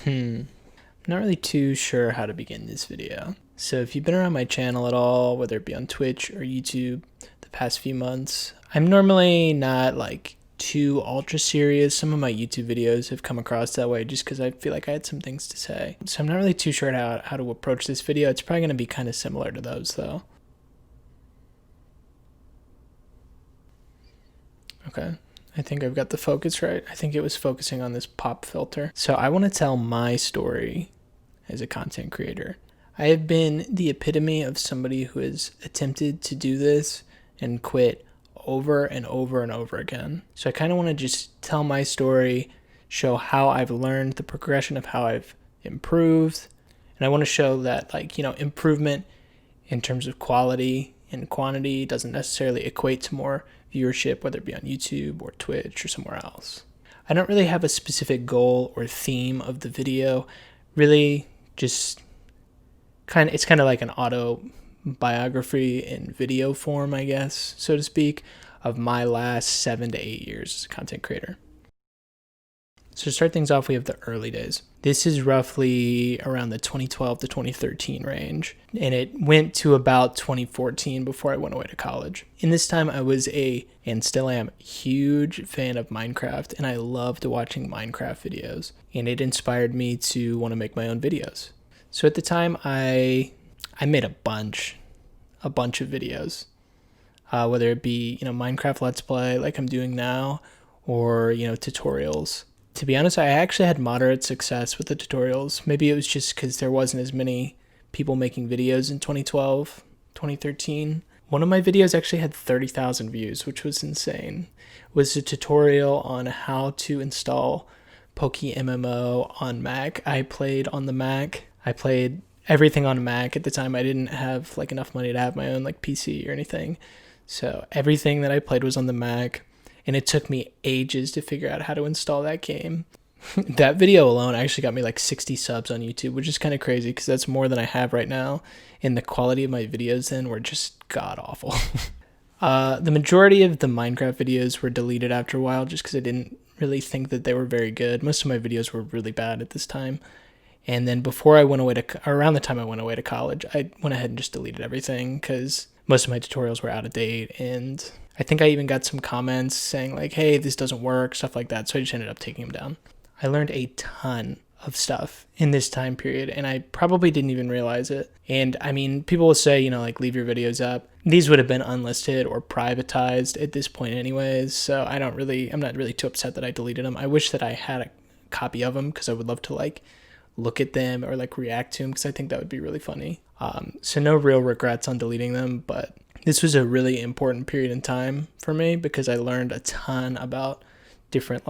Not really too sure how to begin this video. So if you've been around my channel at all, whether it be on Twitch or YouTube the past few months, I'm normally not like too ultra serious. Some of my YouTube videos have come across that way just because I feel like I had some things to say. So I'm not really too sure how to approach this video. It's probably going to be kind of similar to those though. Okay. I think I've got the focus right. I think it was focusing on this pop filter. So I want to tell my story as a content creator. I have been the epitome of somebody who has attempted to do this and quit over and over and over again. So I kind of want to just tell my story, show how I've learned, the progression of how I've improved. And I want to show that improvement in terms of quality and quantity doesn't necessarily equate to more viewership, whether it be on YouTube or Twitch or somewhere else. I don't really have a specific goal or theme of the video. Really just it's kind of like an autobiography in video form, I guess, so to speak, of my last 7 to 8 years as a content creator. So to start things off, we have the early days. This is roughly around the 2012 to 2013 range, and it went to about 2014 before I went away to college. In this time, I was and still am, huge fan of Minecraft, and I loved watching Minecraft videos, and it inspired me to want to make my own videos. So at the time, I made a bunch of videos, whether it be Minecraft Let's Play like I'm doing now, or tutorials. To be honest, I actually had moderate success with the tutorials. Maybe it was just because there wasn't as many people making videos in 2012, 2013. One of my videos actually had 30,000 views, which was insane. It was a tutorial on how to install PokeMMO on Mac. I played on the Mac. I played everything on Mac. At the time, I didn't have enough money to have my own PC or anything. So everything that I played was on the Mac. And it took me ages to figure out how to install that game. That video alone actually got me 60 subs on YouTube, which is kind of crazy because that's more than I have right now. And the quality of my videos then were just god awful. The majority of the Minecraft videos were deleted after a while just because I didn't really think that they were very good. Most of my videos were really bad at this time. And then around the time I went away to college, I went ahead and just deleted everything because most of my tutorials were out of date, and I think I even got some comments saying hey, this doesn't work, stuff like that, so I just ended up taking them down. I learned a ton of stuff in this time period, and I probably didn't even realize it. And I mean, people will say, leave your videos up. These would have been unlisted or privatized at this point anyways, so I'm not really too upset that I deleted them. I wish that I had a copy of them because I would love to look at them or react to them because I think that would be really funny. So no real regrets on deleting them, but this was a really important period in time for me because I learned a ton about different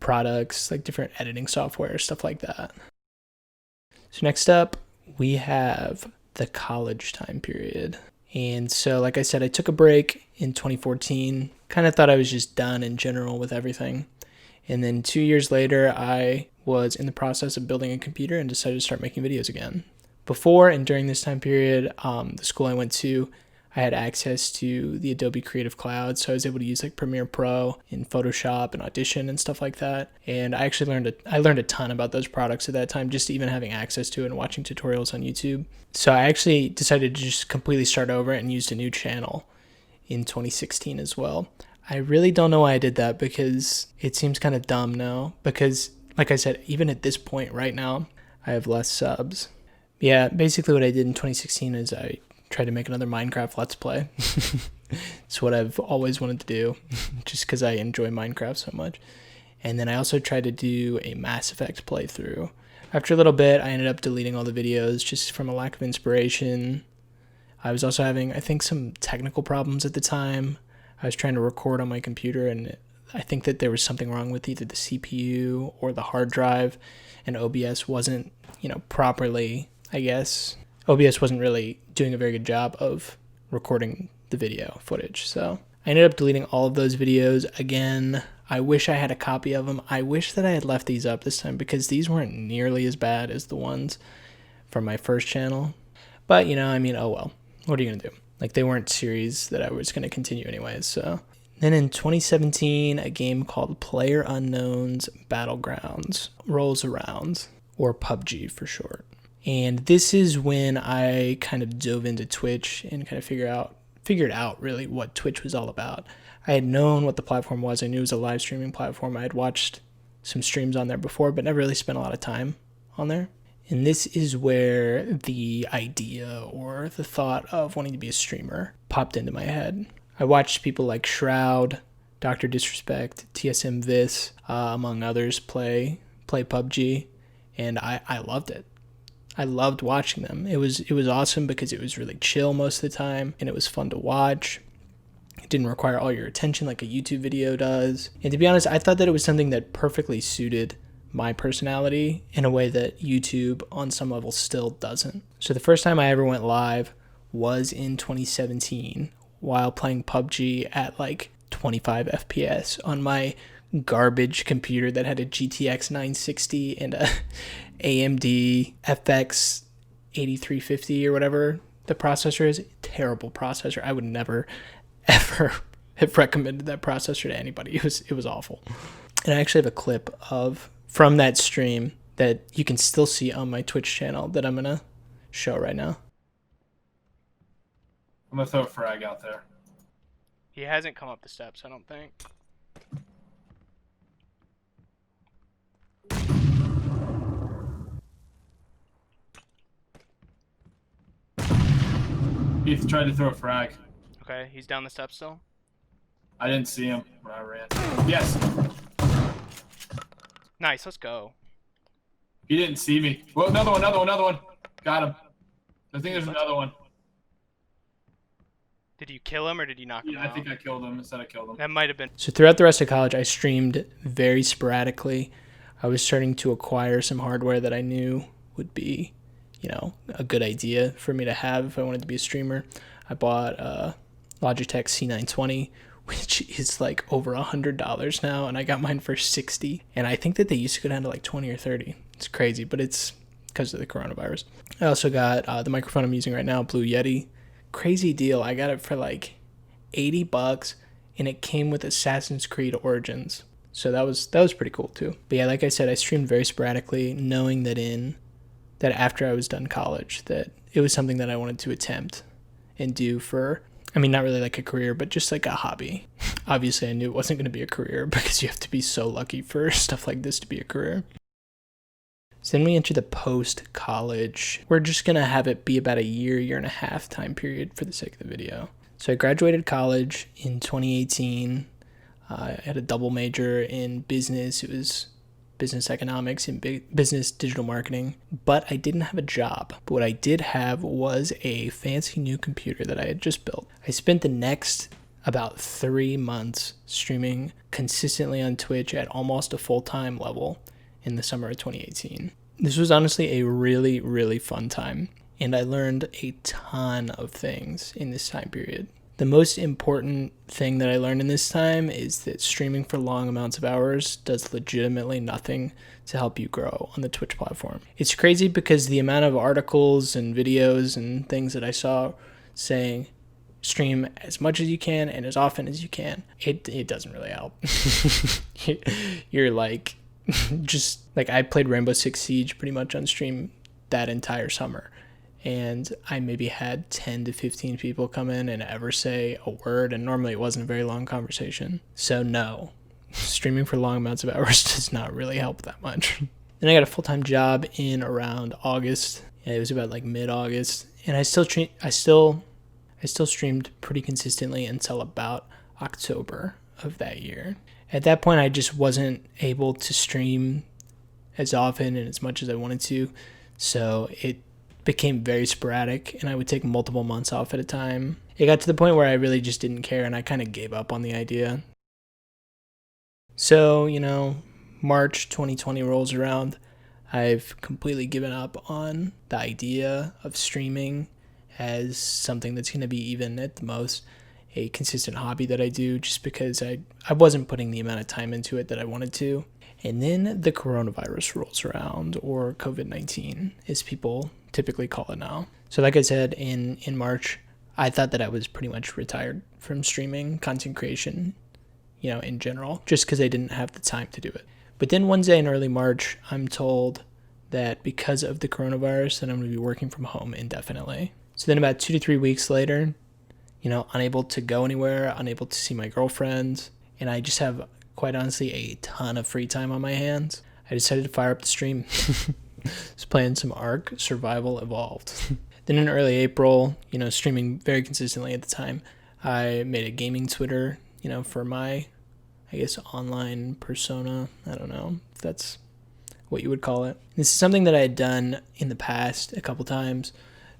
products, different editing software, stuff like that. So next up, we have the college time period. And so like I said, I took a break in 2014, kind of thought I was just done in general with everything. And then 2 years later, I was in the process of building a computer and decided to start making videos again. Before and during this time period, the school I went to, I had access to the Adobe Creative Cloud, so I was able to use Premiere Pro and Photoshop and Audition and stuff like that. And I actually learned a ton about those products at that time, just even having access to it and watching tutorials on YouTube. So I actually decided to just completely start over and used a new channel in 2016 as well. I really don't know why I did that because it seems kind of dumb now. Because, like I said, even at this point right now, I have less subs. Yeah, basically what I did in 2016 is I tried to make another Minecraft Let's Play. It's what I've always wanted to do, just because I enjoy Minecraft so much. And then I also tried to do a Mass Effect playthrough. After a little bit, I ended up deleting all the videos just from a lack of inspiration. I was also having, I think, some technical problems at the time. I was trying to record on my computer, and I think that there was something wrong with either the CPU or the hard drive, and OBS wasn't, properly, I guess. OBS wasn't really doing a very good job of recording the video footage. So I ended up deleting all of those videos. Again, I wish I had a copy of them. I wish that I had left these up this time because these weren't nearly as bad as the ones from my first channel. But, oh well. What are you going to do? They weren't series that I was going to continue anyways, so. Then in 2017, a game called PlayerUnknown's Battlegrounds rolls around. or PUBG for short. And this is when I kind of dove into Twitch and kind of figured out really what Twitch was all about. I had known what the platform was. I knew it was a live streaming platform. I had watched some streams on there before, but never really spent a lot of time on there. And this is where the idea or the thought of wanting to be a streamer popped into my head. I watched people like Shroud, Dr. Disrespect, TSM Vis, among others, play PUBG, and I loved it. I loved watching them. It was awesome because it was really chill most of the time, and it was fun to watch. It didn't require all your attention like a YouTube video does. And to be honest, I thought that it was something that perfectly suited my personality in a way that YouTube on some level still doesn't. So the first time I ever went live was in 2017 while playing PUBG at like 25 FPS on my garbage computer that had a GTX 960 and a AMD FX 8350 or whatever the processor is. Terrible processor. I would never ever have recommended that processor to anybody. It was awful. And I actually have a clip from that stream that you can still see on my Twitch channel that I'm gonna show right now. I'm gonna throw a frag out there. He hasn't come up the steps, I don't think. Heath tried to throw a frag. Okay, he's down the steps still? I didn't see him when I ran. Yes! Nice, let's go. He didn't see me. Well, another one. Got him. I think there's another one. Did you kill him or did you knock him out? Yeah, I think I killed him instead of killed him. That might have been. So throughout the rest of college, I streamed very sporadically. I was starting to acquire some hardware that I knew would be, a good idea for me to have if I wanted to be a streamer. I bought a Logitech C920, which is like over $100 now, and I got mine for $60. And I think that they used to go down to like 20 or 30. It's crazy, but it's because of the coronavirus. I also got the microphone I'm using right now, Blue Yeti. Crazy deal. I got it for like $80, and it came with Assassin's Creed Origins. So that was pretty cool too. But yeah, like I said, I streamed very sporadically, knowing that after I was done college, that it was something that I wanted to attempt and do for, not really like a career, but just like a hobby. Obviously, I knew it wasn't going to be a career because you have to be so lucky for stuff like this to be a career. So then we enter the post-college. We're just going to have it be about a year and a half time period for the sake of the video. So I graduated college in 2018. I had a double major in business. It was business economics and business digital marketing, but I didn't have a job. But what I did have was a fancy new computer that I had just built. I spent the next about 3 months streaming consistently on Twitch at almost a full-time level in the summer of 2018. This was honestly a really, really fun time, and I learned a ton of things in this time period. The most important thing that I learned in this time is that streaming for long amounts of hours does legitimately nothing to help you grow on the Twitch platform. It's crazy because the amount of articles and videos and things that I saw saying stream as much as you can and as often as you can, it doesn't really help. You're like, just like, I played Rainbow Six Siege pretty much on stream that entire summer. And I maybe had 10 to 15 people come in and ever say a word, and normally it wasn't a very long conversation. So no, streaming for long amounts of hours does not really help that much. Then I got a full-time job in around August. It was about like mid-August, and I still streamed pretty consistently until about October of that year. At that point, I just wasn't able to stream as often and as much as I wanted to, so it became very sporadic, and I would take multiple months off at a time. It got to the point where I really just didn't care, and I kind of gave up on the idea. So, March 2020 rolls around. I've completely given up on the idea of streaming as something that's going to be even at the most a consistent hobby that I do, just because I wasn't putting the amount of time into it that I wanted to. And then the coronavirus rolls around, or COVID-19, as people typically call it now. So like I said, in March, I thought that I was pretty much retired from streaming, content creation, in general, just because I didn't have the time to do it. But then one day in early March, I'm told that because of the coronavirus that I'm going to be working from home indefinitely. So then about 2 to 3 weeks later, unable to go anywhere, unable to see my girlfriend, and I just have, quite honestly, a ton of free time on my hands, I decided to fire up the stream. Just playing some Ark Survival Evolved. Then in early April, streaming very consistently at the time, I made a gaming Twitter, for my, I guess, online persona. I don't know if that's what you would call it. This is something that I had done in the past a couple times,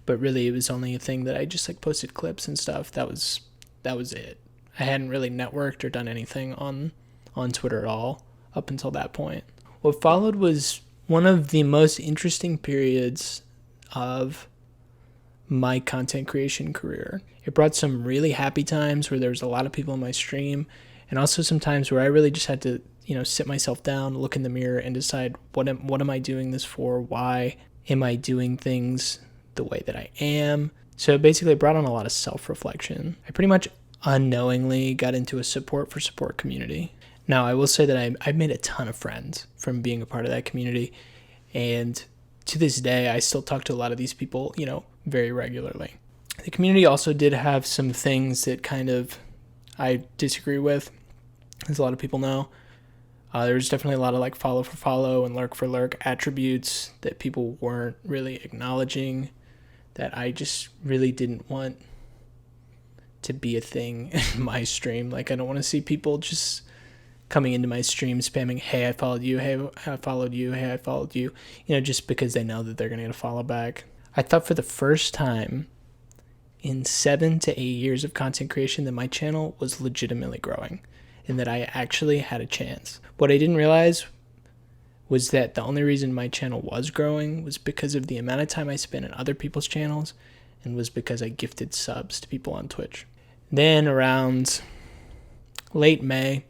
but really it was only a thing that I just like posted clips and stuff. That was it. I hadn't really networked or done anything on Twitter at all up until that point. What followed was one of the most interesting periods of my content creation career. It brought some really happy times where there was a lot of people in my stream, and also some times where I really just had to, sit myself down, look in the mirror, and decide what am I doing this for? Why am I doing things the way that I am? So basically, it brought on a lot of self-reflection. I pretty much unknowingly got into a support for support community. Now, I will say that I made a ton of friends from being a part of that community, and to this day, I still talk to a lot of these people, very regularly. The community also did have some things that kind of I disagree with, as a lot of people know. There was definitely a lot of like follow for follow and lurk for lurk attributes that people weren't really acknowledging, that I just really didn't want to be a thing in my stream. Like, I don't want to see people just coming into my stream spamming, hey, I followed you, hey, I followed you, hey, I followed you, just because they know that they're going to get a follow back. I thought for the first time in 7 to 8 years of content creation that my channel was legitimately growing and that I actually had a chance. What I didn't realize was that the only reason my channel was growing was because of the amount of time I spent on other people's channels, and was because I gifted subs to people on Twitch. Then around late May,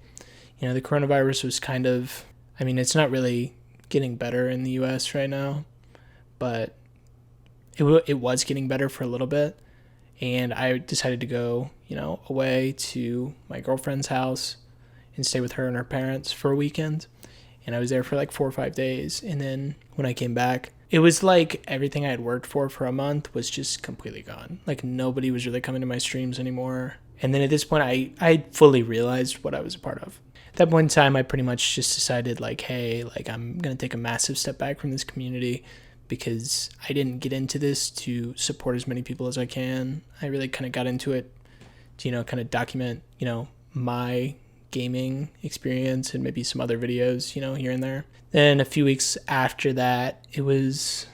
the coronavirus was kind of, it's not really getting better in the US right now, but it was getting better for a little bit. And I decided to go, away to my girlfriend's house and stay with her and her parents for a weekend. And I was there for like 4 or 5 days. And then when I came back, it was like everything I had worked for a month was just completely gone. Like, nobody was really coming to my streams anymore. And then at this point, I fully realized what I was a part of. At that point in time, I pretty much just decided, like, hey, like, I'm going to take a massive step back from this community, because I didn't get into this to support as many people as I can. I really kind of got into it to, kind of document, my gaming experience and maybe some other videos, here and there. Then a few weeks after that, it was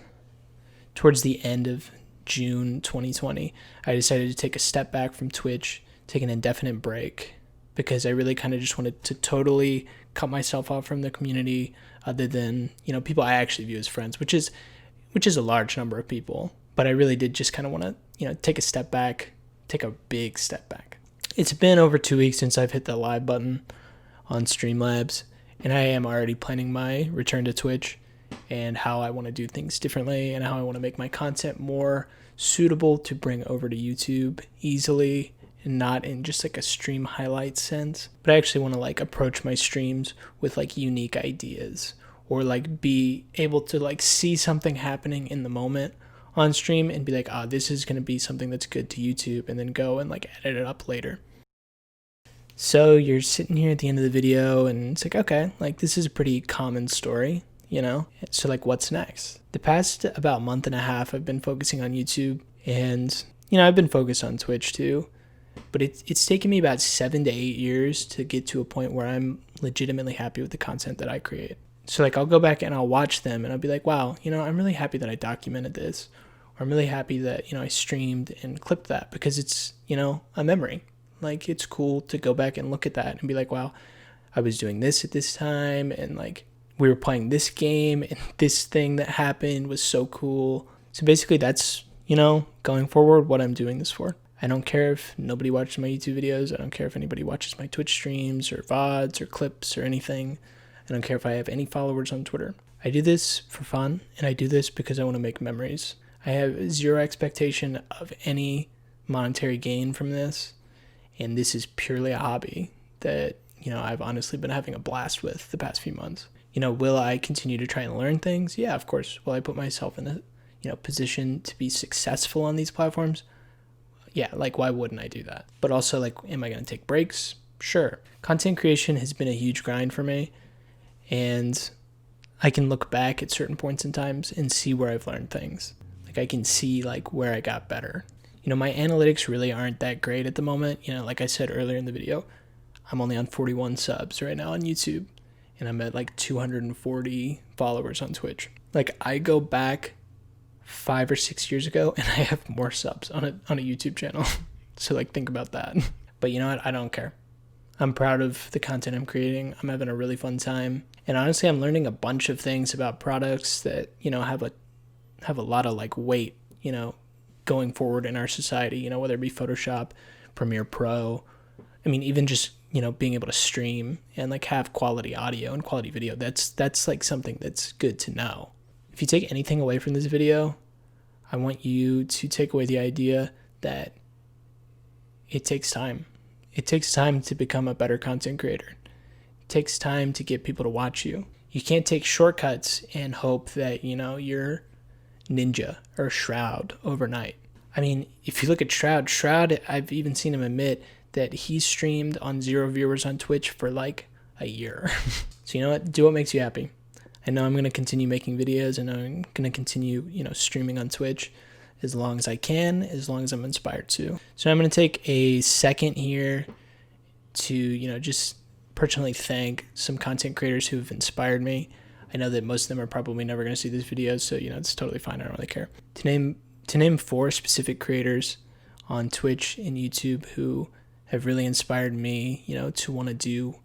towards the end of June 2020, I decided to take a step back from Twitch, take an indefinite break, because I really kind of just wanted to totally cut myself off from the community, other than, people I actually view as friends, which is a large number of people. But I really did just kind of want to, take a step back, take a big step back. It's been over 2 weeks since I've hit the live button on Streamlabs, and I am already planning my return to Twitch and how I want to do things differently and how I want to make my content more suitable to bring over to YouTube easily, and not in just like a stream highlight sense. But I actually want to like approach my streams with like unique ideas, or like be able to like see something happening in the moment on stream and be like, this is going to be something that's good to YouTube, and then go and like edit it up later. So you're sitting here at the end of the video and it's like, okay, like this is a pretty common story, So like, what's next? The past about month and a half, I've been focusing on YouTube, and, I've been focused on Twitch too, but it's taken me about 7 to 8 years to get to a point where I'm legitimately happy with the content that I create. So like, I'll go back and I'll watch them and I'll be like, wow, I'm really happy that I documented this. Or I'm really happy that, I streamed and clipped that, because it's, a memory. Like, it's cool to go back and look at that and be like, wow, I was doing this at this time, and like we were playing this game, and this thing that happened was so cool. So basically that's, going forward, what I'm doing this for. I don't care if nobody watches my YouTube videos. I don't care if anybody watches my Twitch streams or VODs or clips or anything. I don't care if I have any followers on Twitter. I do this for fun, and I do this because I want to make memories. I have zero expectation of any monetary gain from this, and this is purely a hobby that, I've honestly been having a blast with the past few months. Will I continue to try and learn things? Yeah, of course. Will I put myself in a, position to be successful on these platforms? Yeah, like why wouldn't I do that? But also like, am I going to take breaks? Sure. Content creation has been a huge grind for me, and I can look back at certain points in times and see where I've learned things. Like I can see like where I got better. My analytics really aren't that great at the moment. Like I said earlier in the video, I'm only on 41 subs right now on YouTube, and I'm at like 240 followers on Twitch. Like I go back 5 or 6 years ago and I have more subs on a YouTube channel. So like think about that. But you know what? I don't care. I'm proud of the content I'm creating. I'm having a really fun time. And honestly, I'm learning a bunch of things about products that, have a lot of like weight, going forward in our society, whether it be Photoshop, Premiere Pro. I mean, even just, being able to stream and like have quality audio and quality video. That's like something that's good to know. If you take anything away from this video, I want you to take away the idea that it takes time. It takes time to become a better content creator. It takes time to get people to watch you. You can't take shortcuts and hope that, you're Ninja or Shroud overnight. I mean, if you look at Shroud, I've even seen him admit that he streamed on 0 viewers on Twitch for like a year. So you know what? Do what makes you happy. I know I'm going to continue making videos, and I'm going to continue, streaming on Twitch as long as I can, as long as I'm inspired to. So I'm going to take a second here to, just personally thank some content creators who have inspired me. I know that most of them are probably never going to see this video, so, it's totally fine. I don't really care. To name 4 specific creators on Twitch and YouTube who have really inspired me, to want to do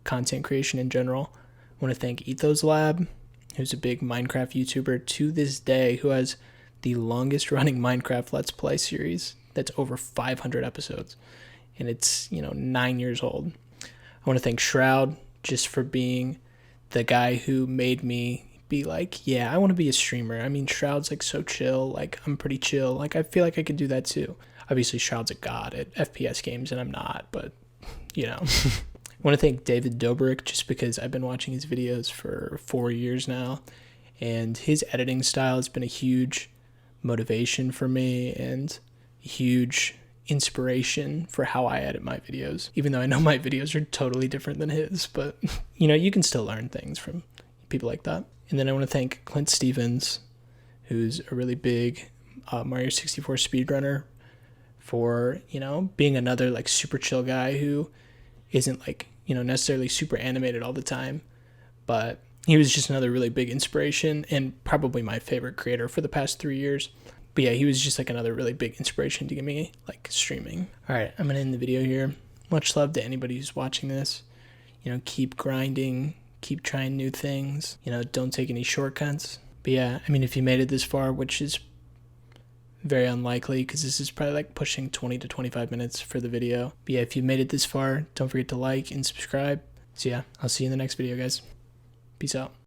content creation in general. I want to thank Ethos Lab, who's a big Minecraft YouTuber to this day, who has the longest running Minecraft Let's Play series that's over 500 episodes, and it's 9 years old. I want to thank Shroud just for being the guy who made me be like, yeah, I want to be a streamer. I mean, Shroud's like so chill, like I'm pretty chill, like I feel like I could do that too. Obviously Shroud's a god at FPS games and I'm not, but I want to thank David Dobrik just because I've been watching his videos for 4 years now, and his editing style has been a huge motivation for me and a huge inspiration for how I edit my videos, even though I know my videos are totally different than his, but you can still learn things from people like that. And then I want to thank Clint Stevens, who's a really big Mario 64 speedrunner, for being another like super chill guy who isn't like necessarily super animated all the time, but he was just another really big inspiration and probably my favorite creator for the past 3 years. But yeah, he was just like another really big inspiration to get me like streaming. All right, I'm gonna end the video here. Much love to anybody who's watching this. Keep grinding, keep trying new things. Don't take any shortcuts. But yeah, I mean, if you made it this far, which is very unlikely because this is probably like pushing 20 to 25 minutes for the video. But yeah, if you made it this far, don't forget to like and subscribe. So yeah, I'll see you in the next video, guys. Peace out.